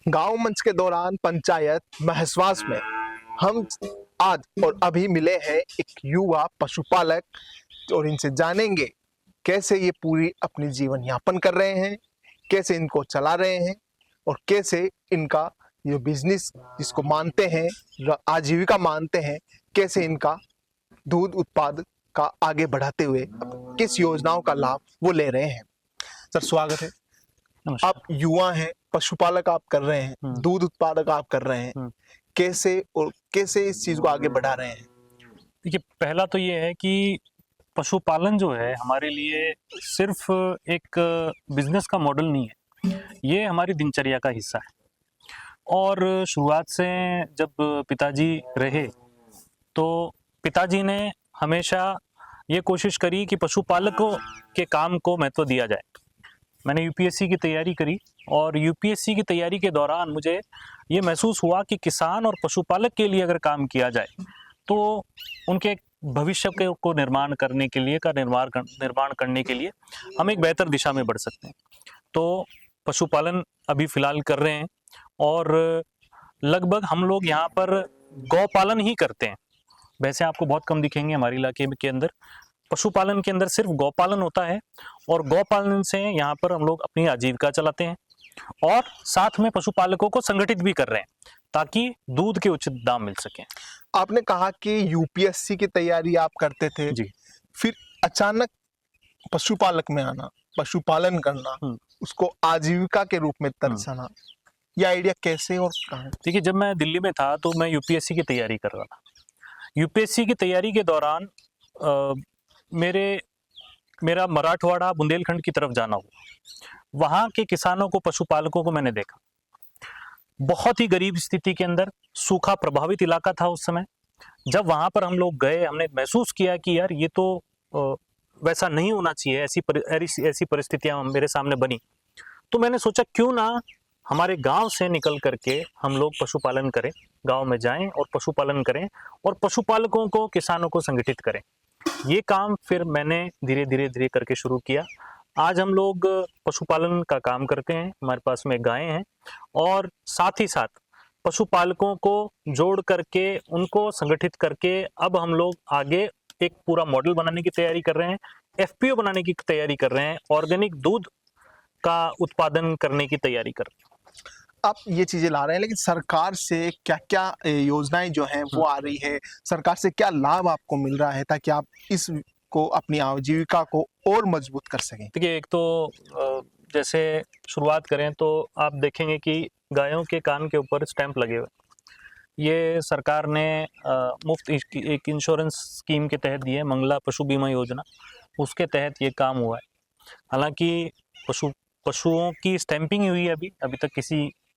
गांव मंच के दौरान पंचायत महसवास में हम आज और अभी मिले हैं एक युवा पशुपालक और इनसे जानेंगे कैसे ये पूरी अपनी जीवन यापन कर रहे हैं, कैसे इनको चला रहे हैं और कैसे इनका ये बिजनेस जिसको मानते हैं, आजीविका मानते हैं, कैसे इनका दूध उत्पाद का आगे बढ़ाते हुए किस योजनाओं का लाभ वो ले रहे हैं। सर स्वागत है। आप युवा हैं, पशुपालक आप कर रहे हैं, दूध उत्पादक आप कर रहे हैं, कैसे इस चीज को आगे बढ़ा रहे हैं? देखिए, पहला तो ये है कि पशुपालन जो है हमारे लिए सिर्फ एक बिजनेस का मॉडल नहीं है, ये हमारी दिनचर्या का हिस्सा है। और शुरुआत से जब पिताजी रहे तो पिताजी ने हमेशा ये कोशिश करी कि पशुपालकों के काम को महत्व दिया जाए। मैंने यूपीएससी की तैयारी करी और यूपीएससी की तैयारी के दौरान मुझे ये महसूस हुआ कि किसान और पशुपालक के लिए अगर काम किया जाए तो उनके भविष्य को निर्माण करने के लिए निर्माण करने के लिए हम एक बेहतर दिशा में बढ़ सकते हैं। तो पशुपालन अभी फिलहाल कर रहे हैं और लगभग हम लोग यहाँ पर गौपालन ही करते हैं। वैसे आपको बहुत कम दिखेंगे हमारे इलाके के अंदर। पशुपालन के अंदर सिर्फ गौपालन होता है और गौपालन से यहाँ पर हम लोग अपनी आजीविका चलाते हैं और साथ में पशुपालकों को संगठित भी कर रहे हैं ताकि दूध के उचित दाम मिल सकें। आपने कहा कि यूपीएससी की तैयारी आप करते थे जी, फिर अचानक पशुपालक में आना, पशुपालन करना, उसको आजीविका के रूप में तरसना, यह आइडिया कैसे और कहाँ? देखिए, जब मैं दिल्ली में था तो मैं यूपीएससी की तैयारी कर रहा था। यूपीएससी की तैयारी के दौरान मेरा मराठवाड़ा बुंदेलखंड की तरफ जाना हुआ। वहाँ के किसानों को, पशुपालकों को मैंने देखा। बहुत ही गरीब स्थिति के अंदर, सूखा प्रभावित इलाका था उस समय। जब वहाँ पर हम लोग गए, हमने महसूस किया कि यार ये तो वैसा नहीं होना चाहिए, ऐसी परिस्थितियाँ मेरे सामने बनी। तो मैंने सोचा क्यों ना हमारे गांव से निकल करके हम लोग पशुपालन करें, गांव में जाएं और पशुपालन करें और पशुपालकों को, किसानों को संगठित करें। ये काम फिर मैंने धीरे धीरे करके शुरू किया। आज हम लोग पशुपालन का काम करते हैं, हमारे पास में गायें हैं और साथ ही साथ पशुपालकों को जोड़ करके, उनको संगठित करके अब हम लोग आगे एक पूरा मॉडल बनाने की तैयारी कर रहे हैं, एफपीओ बनाने की तैयारी कर रहे हैं, ऑर्गेनिक दूध का उत्पादन करने की तैयारी कर रहे हैं। आप ये चीजें ला रहे हैं, लेकिन सरकार से क्या क्या योजनाएं जो हैं वो आ रही है, सरकार से क्या लाभ आपको मिल रहा है ताकि आप इसको, अपनी आजीविका को और मजबूत कर सकें? देखिए, एक तो जैसे शुरुआत करें तो आप देखेंगे कि गायों के कान के ऊपर स्टैंप लगे हुए। ये सरकार ने मुफ्त एक इंश्योरेंस स्कीम के तहत दी है, मंगला पशु बीमा योजना, उसके तहत ये काम हुआ है। हालांकि पशुओं की स्टैंपिंग हुई है, अभी तक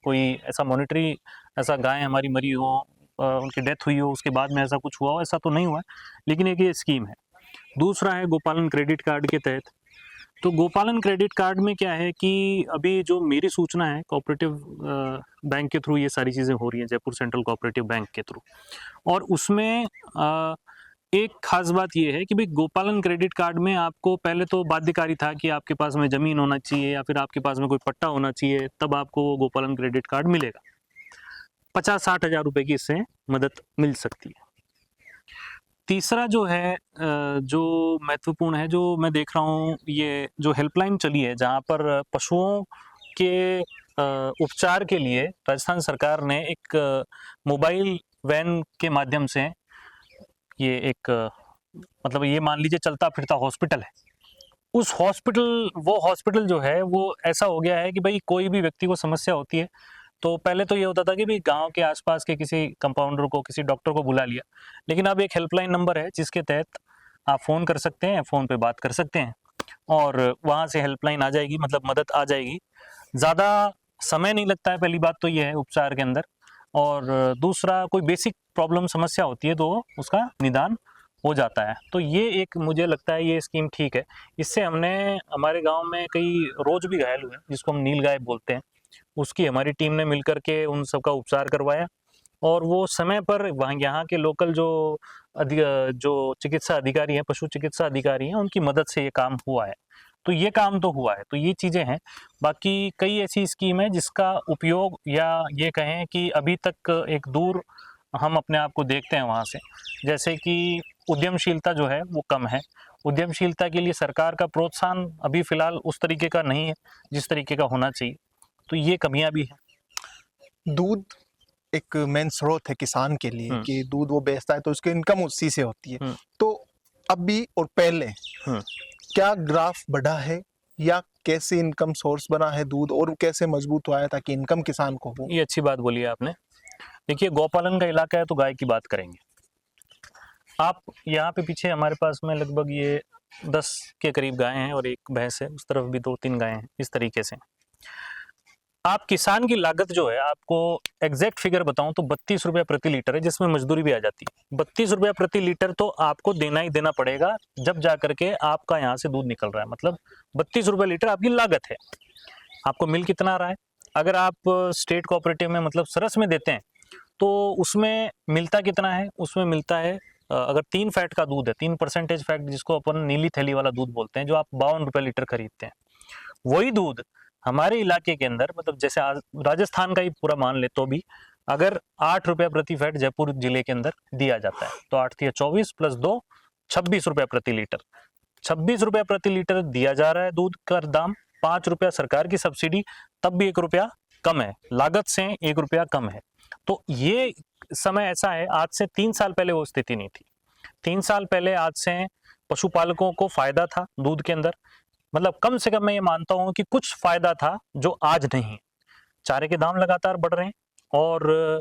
कोई ऐसा मॉनिटरी, ऐसा गाय हमारी मरी हो, उनकी डेथ हुई हो, उसके बाद में ऐसा कुछ हुआ हो, ऐसा तो नहीं हुआ है, लेकिन एक ये स्कीम है। दूसरा है गोपालन क्रेडिट कार्ड के तहत। तो गोपालन क्रेडिट कार्ड में क्या है कि अभी जो मेरी सूचना है, कोऑपरेटिव बैंक के थ्रू ये सारी चीज़ें हो रही हैं, जयपुर सेंट्रल कोऑपरेटिव बैंक के थ्रू। और उसमें एक खास बात ये है कि भाई गोपालन क्रेडिट कार्ड में आपको पहले तो बाध्यकारी था कि आपके पास में ज़मीन होना चाहिए या फिर आपके पास में कोई पट्टा होना चाहिए, तब आपको वो गोपालन क्रेडिट कार्ड मिलेगा। 50-60 हज़ार रुपये की इससे मदद मिल सकती है। तीसरा जो है, जो महत्वपूर्ण है, जो मैं देख रहा हूँ, ये जो हेल्पलाइन चली है जहाँ पर पशुओं के उपचार के लिए राजस्थान सरकार ने एक मोबाइल वैन के माध्यम से ये एक मतलब ये मान लीजिए चलता फिरता हॉस्पिटल है। वो हॉस्पिटल जो है वो ऐसा हो गया है कि भाई कोई भी व्यक्ति को समस्या होती है तो पहले तो ये होता था कि भाई गांव के आसपास के किसी कंपाउंडर को, किसी डॉक्टर को बुला लिया, लेकिन अब एक हेल्पलाइन नंबर है जिसके तहत आप फ़ोन कर सकते हैं, फ़ोन पे बात कर सकते हैं और वहाँ से हेल्पलाइन आ जाएगी, मतलब मदद आ जाएगी। ज़्यादा समय नहीं लगता है, पहली बात तो ये है उपचार के अंदर। और दूसरा, कोई बेसिक प्रॉब्लम, समस्या होती है तो उसका निदान हो जाता है। तो ये एक, मुझे लगता है ये स्कीम ठीक है। इससे हमने हमारे गांव में कई रोज भी घायल हुए, जिसको हम नील गाय बोलते हैं, उसकी हमारी टीम ने मिलकर के उन सबका उपचार करवाया और वो समय पर वहाँ यहाँ के लोकल जो चिकित्सा अधिकारी हैं, पशु चिकित्सा अधिकारी हैं, उनकी मदद से ये काम हुआ है। तो ये काम तो हुआ है, तो ये चीज़ें हैं। बाकी कई ऐसी स्कीम है जिसका उपयोग, या ये कहें कि अभी तक एक दूर हम अपने आप को देखते हैं वहाँ से। जैसे कि उद्यमशीलता जो है वो कम है। उद्यमशीलता के लिए सरकार का प्रोत्साहन अभी फ़िलहाल उस तरीके का नहीं है जिस तरीके का होना चाहिए, तो ये कमियाँ भी हैं। दूध एक मेन स्रोत है किसान के लिए कि दूध वो बेचता है तो उसकी इनकम उसी से होती है। तो अभी और पहले क्या ग्राफ बढ़ा है या कैसे इनकम सोर्स बना है दूध, और कैसे मजबूत हुआ है ताकि इनकम किसान को हो? ये अच्छी बात बोली है आपने। देखिए, गौपालन का इलाका है तो गाय की बात करेंगे। आप यहाँ पे पीछे हमारे पास में लगभग ये 10 के करीब गायें हैं और एक भैंस है, उस तरफ भी 2-3 गायें हैं। इस तरीके से आप किसान की लागत जो है, आपको एग्जैक्ट फिगर बताऊं तो 32 रुपये प्रति लीटर है, जिसमें मजदूरी भी आ जाती है। 32 रुपये प्रति लीटर तो आपको देना ही देना पड़ेगा जब जा करके आपका यहाँ से दूध निकल रहा है। मतलब 32 रुपये लीटर आपकी लागत है। आपको मिल कितना आ रहा है? अगर आप स्टेट कोऑपरेटिव में मतलब सरस में देते हैं तो उसमें मिलता कितना है? उसमें मिलता है, अगर 3 फैट का दूध है, 3% फैट जिसको अपन नीली थैली वाला दूध बोलते हैं, जो आप 52 रुपये लीटर खरीदते हैं, वही दूध हमारे इलाके के अंदर, मतलब जैसे राजस्थान का ही पूरा मान ले तो भी अगर 8 रुपये प्रति फैट जयपुर जिले के अंदर दिया जाता है, तो 8 या 24 प्लस 2 26 रुपये प्रति लीटर। 26 रुपये प्रति लीटर दिया जा रहा है दूध का दाम। 5 रुपया सरकार की सब्सिडी, तब भी 1 रुपया कम है, लागत से 1 रुपया कम है। तो ये समय ऐसा है, आज से 3 साल पहले वो स्थिति नहीं थी। 3 साल पहले आज से पशुपालकों को फायदा था दूध के अंदर, मतलब कम से कम मैं ये मानता हूं कि कुछ फायदा था जो आज नहीं है। चारे के दाम लगातार बढ़ रहे हैं, और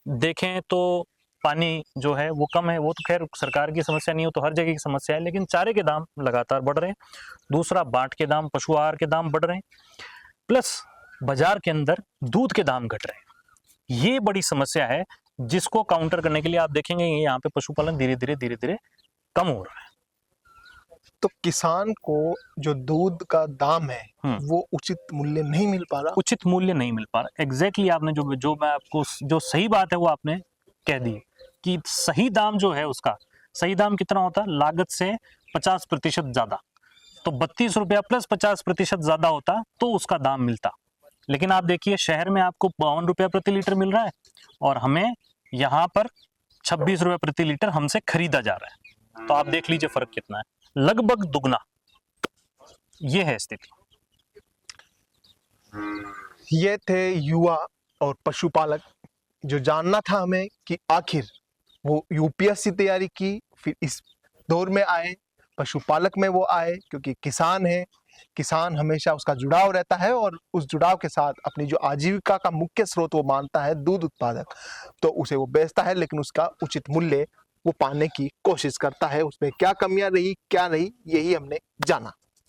देखें तो पानी जो है वो कम है। वो तो खैर सरकार की समस्या नहीं हो, तो हर जगह की समस्या है, लेकिन चारे के दाम लगातार बढ़ रहे हैं। दूसरा, बाट के दाम, पशु आहार के दाम बढ़ रहे हैं, प्लस बाजार के अंदर दूध के दाम घट रहे हैं। ये बड़ी समस्या है जिसको काउंटर करने के लिए आप देखेंगे यहाँ पे पशुपालन धीरे धीरे कम हो रहा है। तो किसान को जो दूध का दाम है वो उचित मूल्य नहीं मिल पा रहा। उचित मूल्य नहीं मिल पा रहा। एग्जैक्टली आपने जो मैं आपको जो सही बात है वो आपने कह दी कि सही दाम जो है, उसका सही दाम कितना होता है? लागत से 50% ज्यादा। तो 32 रुपया प्लस 50% ज्यादा होता तो उसका दाम मिलता। लेकिन आप देखिए, शहर में आपको 52 रुपया प्रति लीटर मिल रहा है और हमें यहाँ पर 26 रुपये प्रति लीटर हमसे खरीदा जा रहा है। तो आप देख लीजिए फर्क कितना है, लगभग दुगना। ये है स्थिति। ये थे युवा और पशुपालक, जो जानना था हमें कि आखिर वो यूपीएससी तैयारी की, फिर इस दौर में आए, पशुपालक में वो आए, क्योंकि किसान है। किसान हमेशा उसका जुड़ाव रहता है और उस जुड़ाव के साथ अपनी जो आजीविका का मुख्य स्रोत वो मानता है दूध उत्पादक, तो उसे वो बेचता है, लेकिन उसका उचित मूल्य वो पाने की कोशिश करता है। उसमें क्या कमियां रही, क्या नहीं, यही हमने जाना।